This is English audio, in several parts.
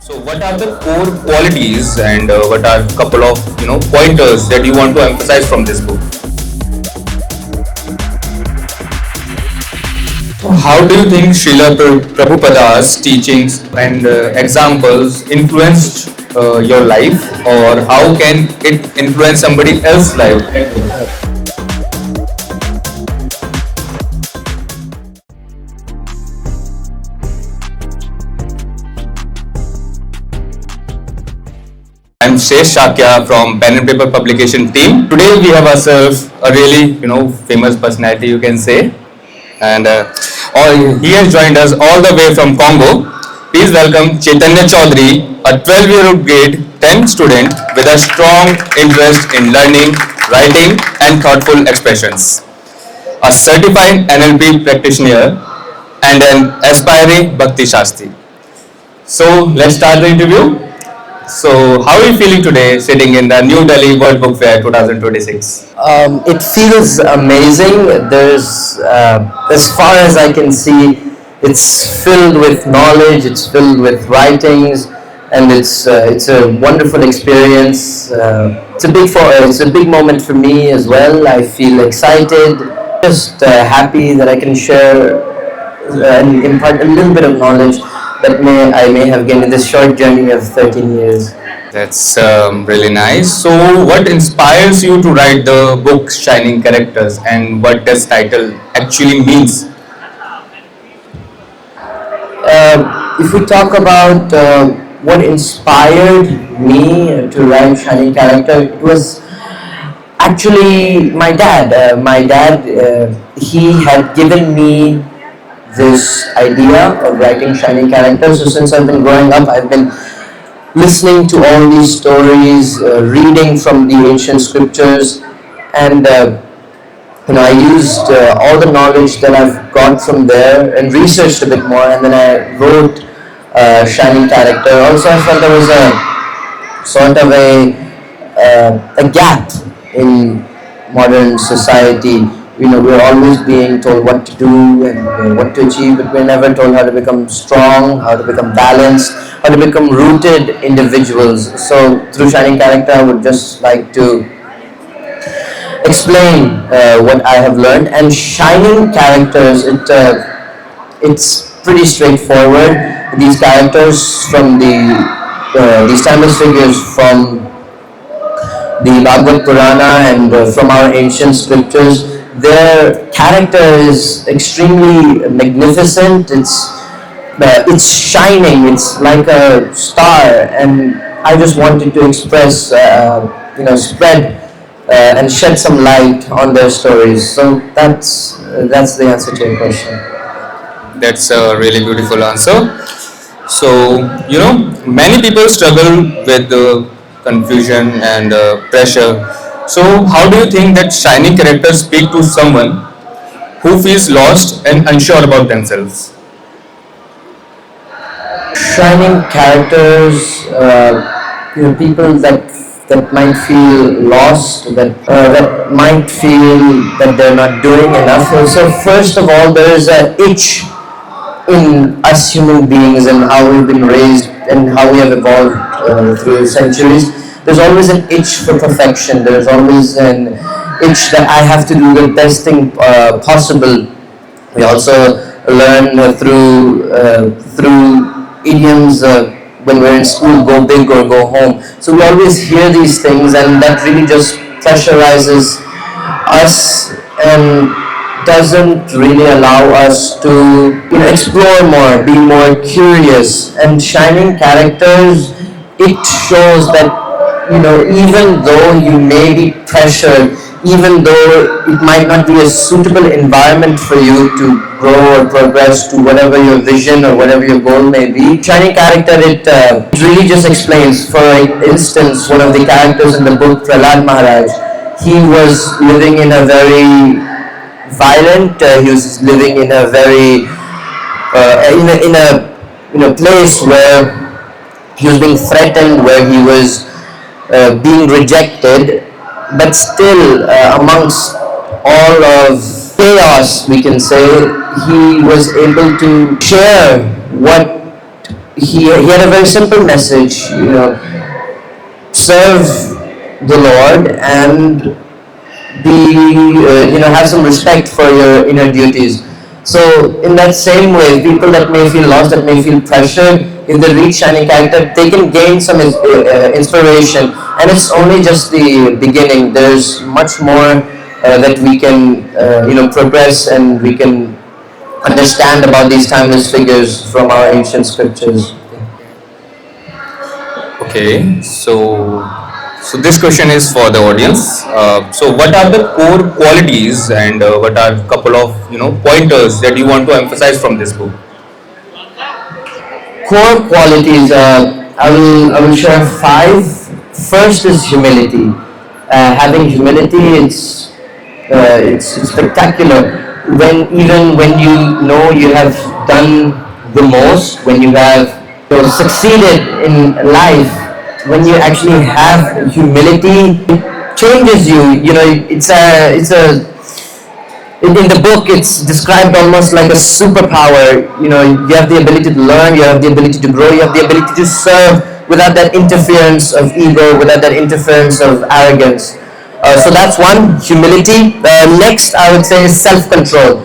So what are the core qualities and what are a couple of pointers that you want to emphasize from this book? How do you think Srila Prabhupada's teachings and examples influenced your life, or how can it influence somebody else's life? I'm Shesh Shakya from Pen and Paper Publication team. Today we have ourselves a really famous personality, you can say, and he has joined us all the way from Congo. Please welcome Chaitanya Chandra, a 12-year-old grade 10 student with a strong interest in learning, writing and thoughtful expressions. A certified NLP practitioner and an aspiring Bhakti sastri. So let's start the interview. So how are you feeling today sitting in the New Delhi World Book Fair 2026? It feels amazing. There's, as far as I can see, it's filled with knowledge, it's filled with writings, and it's a wonderful experience. It's a big moment for me as well. I feel excited, just happy that I can share and impart a little bit of knowledge that I may have gained in this short journey of 13 years. That's really nice. So what inspires you to write the book Shining Characters, and what does title actually means? If we talk about what inspired me to write Shining Character, it was actually my dad. He had given me this idea of writing Shining Characters. So since I've been growing up, I've been listening to all these stories, reading from the ancient scriptures, and I used all the knowledge that I've got from there and researched a bit more, and then I wrote Shining Character. Also, I felt there was a sort of a gap in modern society. We're always being told what to do and what to achieve, but we're never told how to become strong, how to become balanced, how to become rooted individuals. So through Shining Character, I would just like to explain what I have learned. And Shining Characters, it's pretty straightforward. These characters from these timeless figures from the Bhagavad Purana and from our ancient scriptures, their character is extremely magnificent. It's shining. It's like a star, and I just wanted to express, spread and shed some light on their stories. So that's the answer to your question. That's a really beautiful answer. So many people struggle with confusion and pressure. So how do you think that Shining Characters speak to someone who feels lost and unsure about themselves? Shining Characters, people that might feel lost, that might feel that they're not doing enough. So first of all, there is an itch in us human beings and how we've been raised and how we have evolved through centuries. There's always an itch for perfection. There's always an itch that I have to do the best thing possible. We also learn through idioms when we're in school, go big or go home. So we always hear these things, and that really just pressurizes us and doesn't really allow us to explore more, be more curious. And Shining Characters, it shows that even though you may be pressured, even though it might not be a suitable environment for you to grow or progress to whatever your vision or whatever your goal may be, Shining Character, it really just explains. For instance, one of the characters in the book, Prahlad Maharaj, he was living in a very violent, he was living in a very, in a place where he was being threatened, where he was being rejected, but still amongst all of chaos, we can say, he was able to share what he had a very simple message, serve the Lord and have some respect for your inner duties. So in that same way, people that may feel lost, that may feel pressured, if they read Shining Character, they can gain some inspiration. And it's only just the beginning. There's much more that we can progress, and we can understand about these timeless figures from our ancient scriptures. Okay, so this question is for the audience. So what are the core qualities, and what are a couple of pointers that you want to emphasize from this book? Core qualities, I will share 5. First is humility. Having humility, it's spectacular. Even when you know you have done the most, when you have succeeded in life, when you actually have humility, it changes you. It's a in the book it's described almost like a superpower. You have the ability to learn, you have the ability to grow, you have the ability to serve without that interference of ego, without that interference of arrogance. So that's one, humility. Next, I would say, is self-control.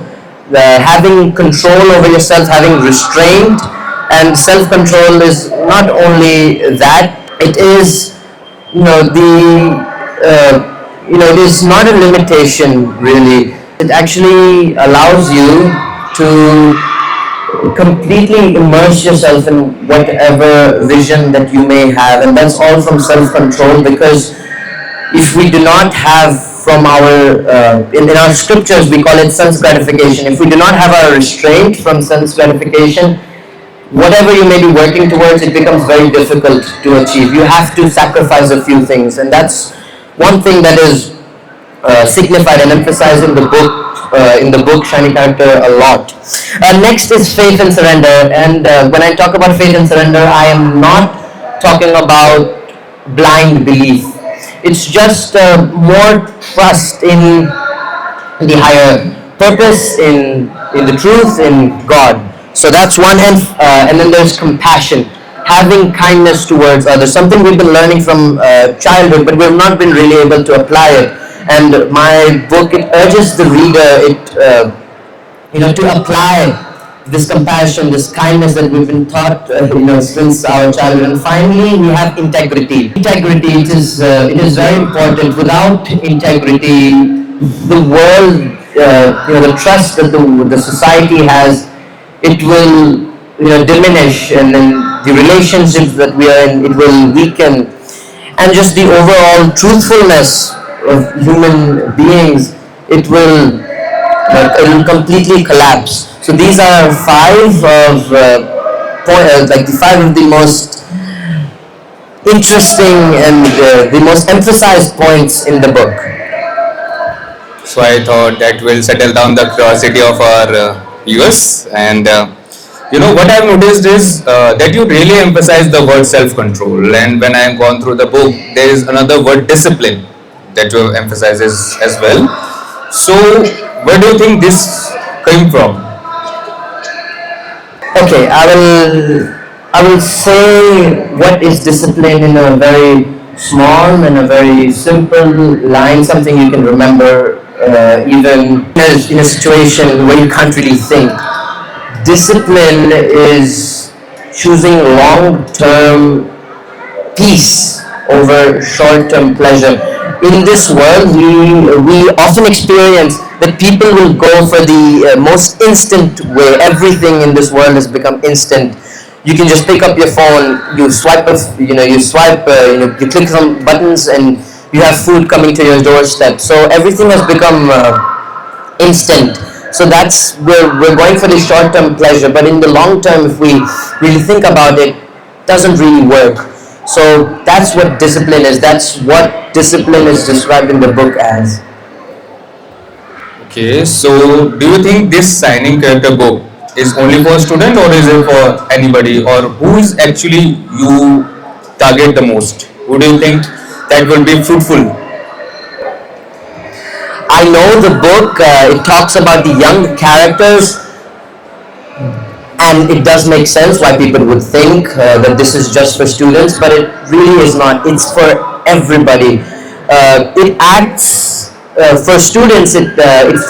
Having control over yourself, having restraint. And self-control is not only that, it is it is not a limitation really. It actually allows you to completely immerse yourself in whatever vision that you may have, and that's all from self-control. Because if we do not have from our in our scriptures we call it sense gratification. If we do not have our restraint from sense gratification, whatever you may be working towards, it becomes very difficult to achieve. You have to sacrifice a few things, and that's one thing that is signified and emphasized in the book Shining Character a lot. Next is faith and surrender. And when I talk about faith and surrender, I am not talking about blind belief. It's just more trust in the higher purpose, in the truth, in God. So that's one. And then there's compassion, having kindness towards others, something we've been learning from childhood, but we've not been really able to apply it. And my book, it urges the reader to apply this compassion, this kindness that we've been taught since our childhood. And finally, we have integrity. Integrity, it is very important. Without integrity, the world, the trust that the society has, it will diminish, and then the relationships that we are in, it will weaken, and just the overall truthfulness of human beings, it will completely collapse. So these are 5 of the 5 of the most interesting and the most emphasized points in the book. So I thought that will settle down the curiosity of our viewers. And what I've noticed is that you really emphasize the word self-control. And when I've gone through the book, there is another word, discipline, that you emphasize as well. So where do you think this came from? Okay, I will say what is discipline in a very small and a very simple line, something you can remember even in a situation where you can't really think. Discipline is choosing long-term peace over short-term pleasure. In this world, we often experience that people will go for the most instant way. Everything in this world has become instant. You can just pick up your phone, you swipe, you click some buttons, and you have food coming to your doorstep. So everything has become instant. So that's where we're going for the short-term pleasure. But in the long term, if we really think about it, doesn't really work. So that's what discipline is. That's what discipline is described in the book as. Okay, so do you think this Shining Character book is only for student, or is it for anybody, or who is actually you target the most? Who do you think that will be fruitful? I know the book, it talks about the young characters, and it does make sense why people would think that this is just for students, but it really is not. It's for everybody. It acts for students. It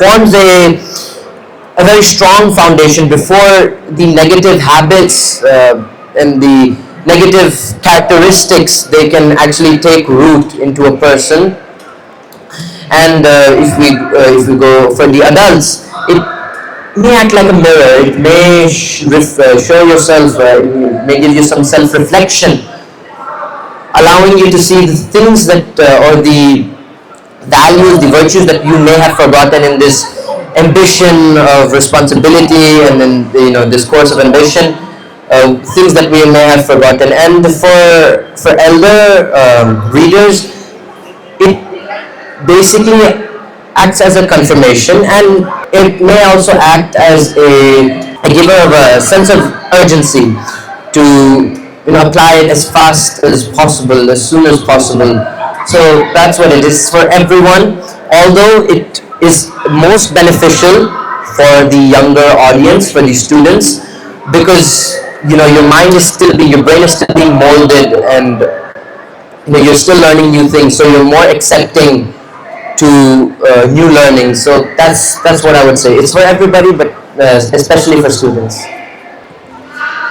forms a very strong foundation before the negative habits and the negative characteristics they can actually take root into a person. And if we go for the adults, it may act like a mirror. It may show yourself, it may give you some self-reflection, allowing you to see the things that or the values, the virtues that you may have forgotten in this ambition of responsibility and in this course of ambition, things that we may have forgotten. And for elder readers, it basically acts as a confirmation, and it may also act as a giver of a sense of urgency to apply it as fast as possible, as soon as possible. So that's what it is for everyone, although it is most beneficial for the younger audience, for the students, because your mind is still being, your brain is still being molded, and you're still learning new things, so you're more accepting to new learning. So that's what I would say. It's for everybody, but especially for students.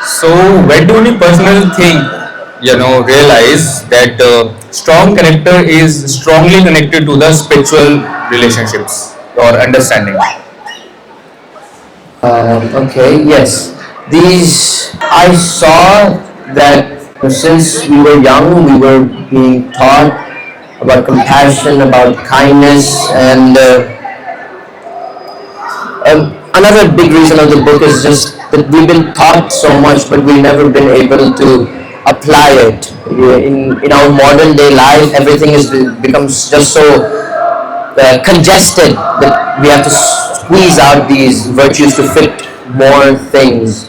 So when do you personally think, realize that strong character is strongly connected to the spiritual relationships or understanding? Okay, yes. I saw that since we were young, we were being taught about compassion, about kindness, and another big reason of the book is just that we've been taught so much, but we've never been able to apply it. In our modern day life, everything becomes just so congested that we have to squeeze out these virtues to fit more things.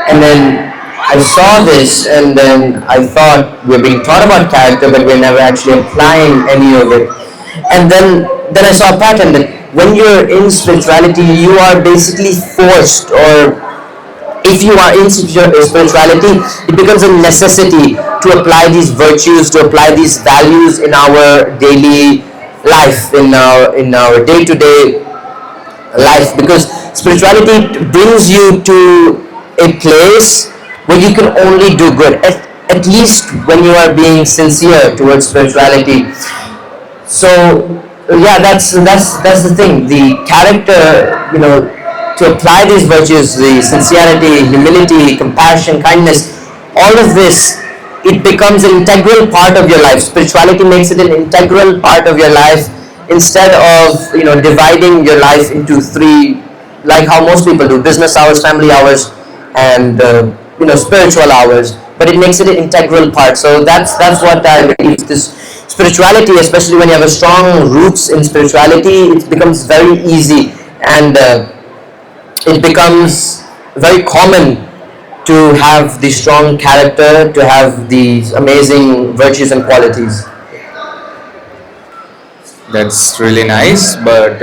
And then I saw this, and then I thought we're being taught about character, but we're never actually applying any of it. And then I saw a pattern that when you're in spirituality, you are basically forced, or if you are in spirituality, it becomes a necessity to apply these virtues, to apply these values in our daily life, in our day-to-day life, because spirituality brings you to a place where you can only do good, at least when you are being sincere towards spirituality. So yeah, that's the thing. The character, to apply these virtues, the sincerity, humility, compassion, kindness, all of this, it becomes an integral part of your life. Spirituality makes it an integral part of your life, instead of dividing your life into three, like how most people do: business hours, family hours, and spiritual hours. But it makes it an integral part. So that's what I believe. This spirituality, especially when you have a strong roots in spirituality, it becomes very easy, and it becomes very common to have the strong character, to have these amazing virtues and qualities. That's really nice. But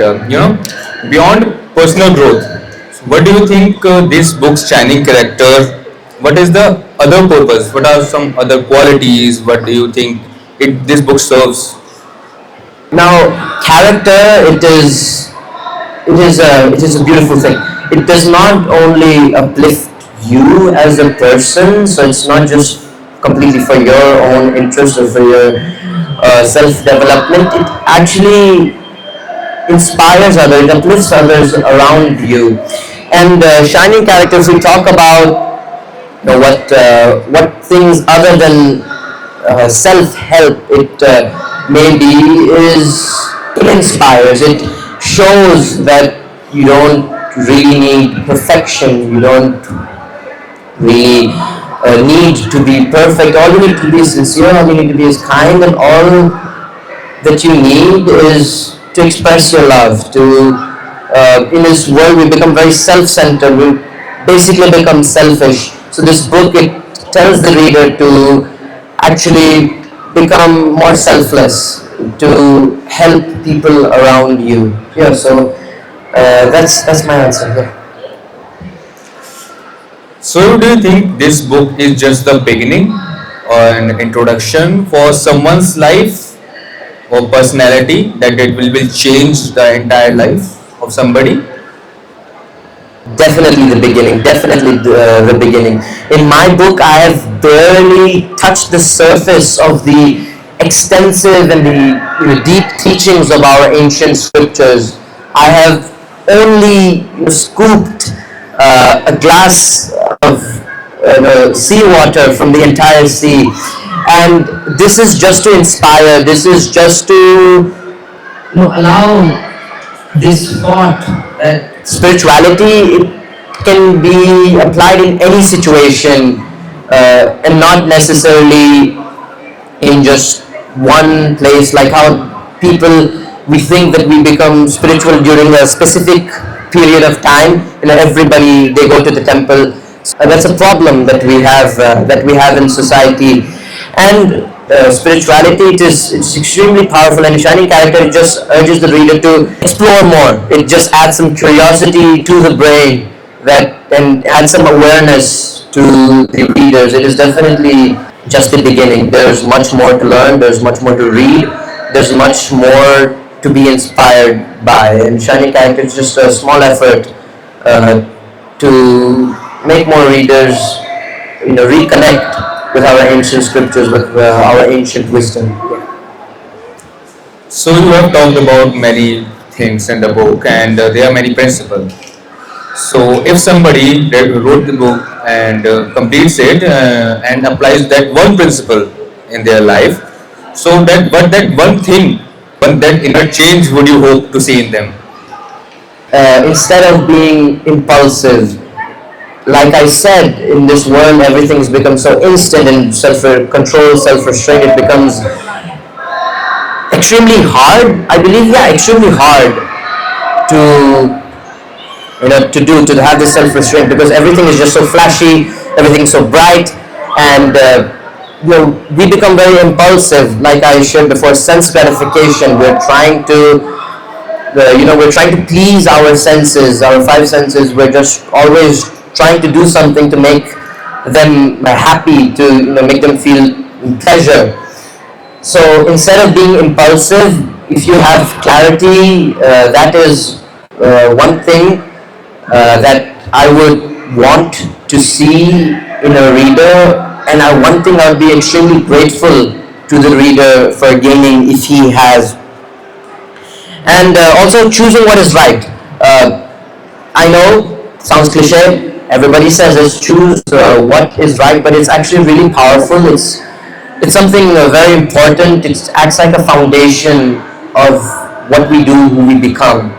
beyond personal growth, what do you think this book's shining character? What is the other purpose? What are some other qualities? What do you think this book serves? Now, character, it is a beautiful thing. It does not only uplift you as a person, so it's not just completely for your own interest or for your self-development. It actually inspires others, it uplifts others around you. And shining characters, we talk about what things other than self-help it may be, is it inspires, it shows that you don't really need perfection, you don't really need to be perfect. All you need to be is sincere, all you need to be is kind, and all that you need is to express your love. In this world, we become very self-centered, we basically become selfish. So this book, it tells the reader to actually become more selfless, to help people around you. Yeah, so that's my answer. Yeah. So, do you think this book is just the beginning or an introduction for someone's life or personality that will change the entire life of somebody? Definitely the beginning. Definitely the beginning. In my book, I have barely touched the surface of the extensive and the deep teachings of our ancient scriptures. I have only scooped a glass of seawater from the entire sea, and this is just to inspire. This is just to allow this thought that spirituality, it can be applied in any situation, and not necessarily in just one place, like how people, we think that we become spiritual during a specific period of time. Everybody, they go to the temple. That's a problem that we have in society. And spirituality, it's extremely powerful, and shining character, it just urges the reader to explore more. It just adds some curiosity to the brain, that and adds some awareness to the readers. It is definitely just the beginning. There's much more to learn, there's much more to read, there's much more to be inspired by, and shining character is just a small effort to make more readers reconnect with our ancient scriptures, with our ancient wisdom. So, you have talked about many things in the book, and there are many principles. So, if somebody wrote the book and completes it and applies that one principle in their life, so that one thing, that inner change would you hope to see in them? Instead of being impulsive, like I said, in this world everything's become so instant, and self-control, self-restraint, it becomes extremely hard. I believe, yeah, extremely hard to to have this self-restraint, because everything is just so flashy, everything is so bright, and we become very impulsive. Like I shared before, sense gratification. We're trying to we're trying to please our senses, our five senses. We're just always trying to do something to make them happy, to make them feel pleasure. So instead of being impulsive, if you have clarity, that is one thing that I would want to see in a reader, and one thing I would be extremely grateful to the reader for gaining if he has. And also choosing what is right. I know, sounds cliche, everybody says this, choose what is right, but it's actually really powerful. It's something very important. It acts like a foundation of what we do, who we become.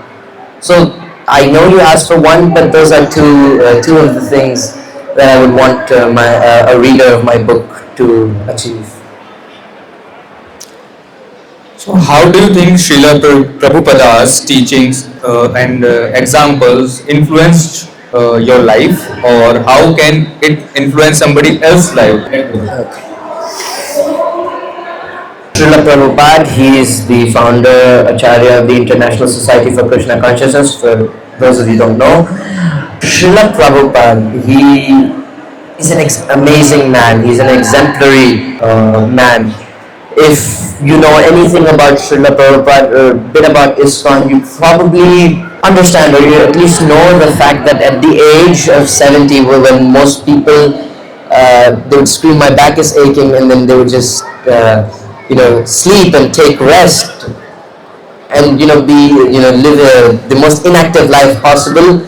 So I know you asked for one, but those are two of the things that I would want a reader of my book to achieve. So, how do you think Srila Prabhupada's teachings and examples influenced your life, or how can it influence somebody else's life? Srila Prabhupada, he is the founder, Acharya of the International Society for Krishna Consciousness, for those of you who don't know. Srila Prabhupada, he is an amazing man, he's an exemplary man. If you know anything about Srila Prabhupada or a bit about ISKCON, you probably understand, or you at least know the fact that at the age of 70, when most people they would scream, "My back is aching," and then they would just sleep and take rest, and live the most inactive life possible.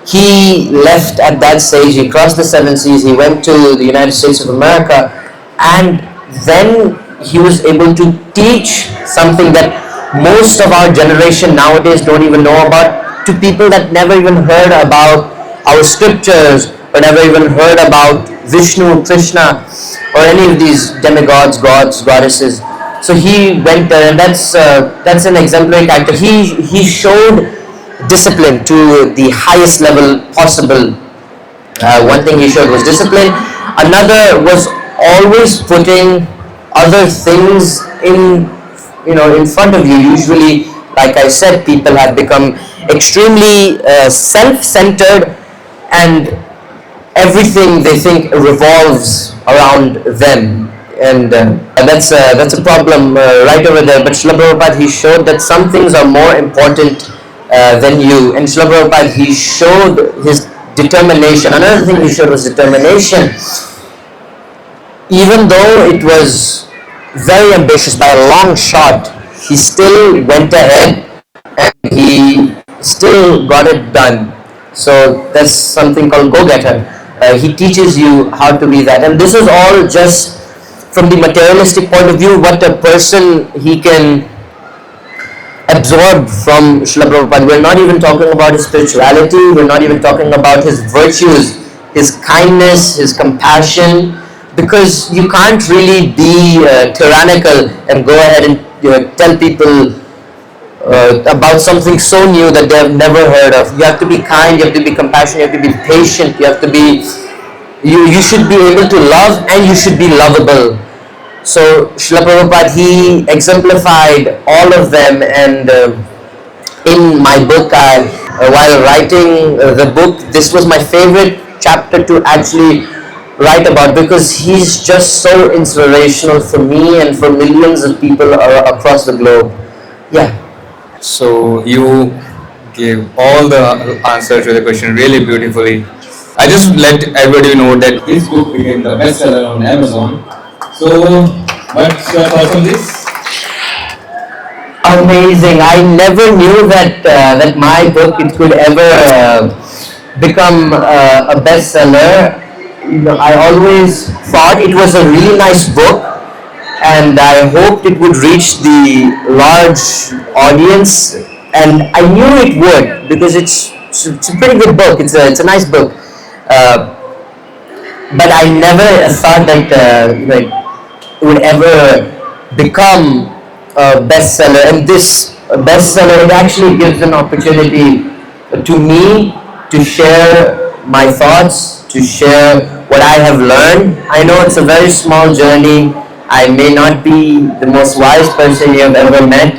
He left at that stage. He crossed the seven seas. He went to the United States of America, and then he was able to teach something that most of our generation nowadays don't even know about, to people that never even heard about our scriptures, or never even heard about Vishnu, Krishna, or any of these demigods, gods, goddesses. So he went there, and that's an exemplary character. He showed discipline to the highest level possible. One thing he showed was discipline. Another was always putting other things in front of you. Usually, like I said, people have become extremely self-centered, and everything they think revolves around them, and that's a problem right over there. But Srila Prabhupada, he showed that some things are more important than you, and Srila Prabhupada, he showed his determination. Another thing he showed was determination. Even though it was very ambitious by a long shot, he still went ahead and he still got it done. So that's something called go-getter. He teaches you how to be that, and this is all just from the materialistic point of view, what a person he can absorb from Srila Prabhupada. We're not even talking about his spirituality, we're not even talking about his virtues, his kindness, his compassion, because you can't really be tyrannical and go ahead and tell people about something so new that they have never heard of. You have to be kind, you have to be compassionate, you have to be patient, you have to be, you should be able to love, and you should be lovable. So Srila Prabhupada, he exemplified all of them, and in my book, while writing the book, this was my favorite chapter to actually write about, because he's just so inspirational for me and for millions of people across the globe. Yeah. So you gave all the answers to the question really beautifully. I just let everybody know that this book became the bestseller on Amazon. So, what's your thoughts on this? Amazing! I never knew that my book, it could ever become a bestseller. I always thought it was a really nice book, and I hoped it would reach the large audience, and I knew it would, because it's a pretty good book. It's a nice book, but I never thought that it would ever become a bestseller. And this bestseller, it actually gives an opportunity to me to share my thoughts, to share what I have learned. I know it's a very small journey. I may not be the most wise person you have ever met,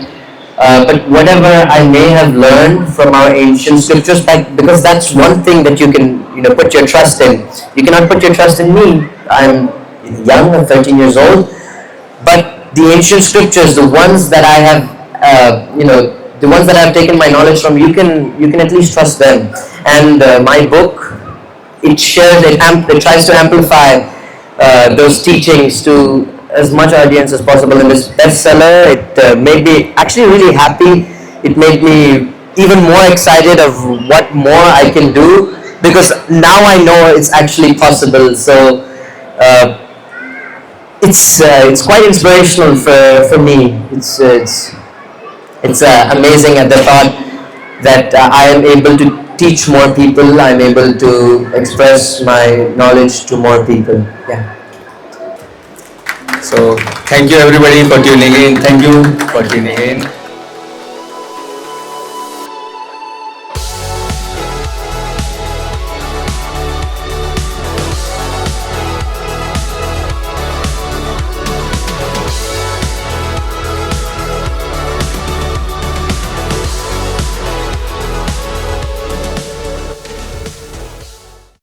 but whatever I may have learned from our ancient scriptures, because that's one thing that you can put your trust in. You cannot put your trust in me. I'm young, I'm 13 years old, but the ancient scriptures, the ones that I have, the ones that I have taken my knowledge from, you can at least trust them. And my book, it tries to amplify those teachings to as much audience as possible. In this bestseller, it made me actually really happy. It made me even more excited of what more I can do, because now I know it's actually possible. So it's quite inspirational for me. It's amazing at the thought that I am able to teach more people. I'm able to express my knowledge to more people. Yeah. So thank you everybody for tuning in. Thank you for tuning in.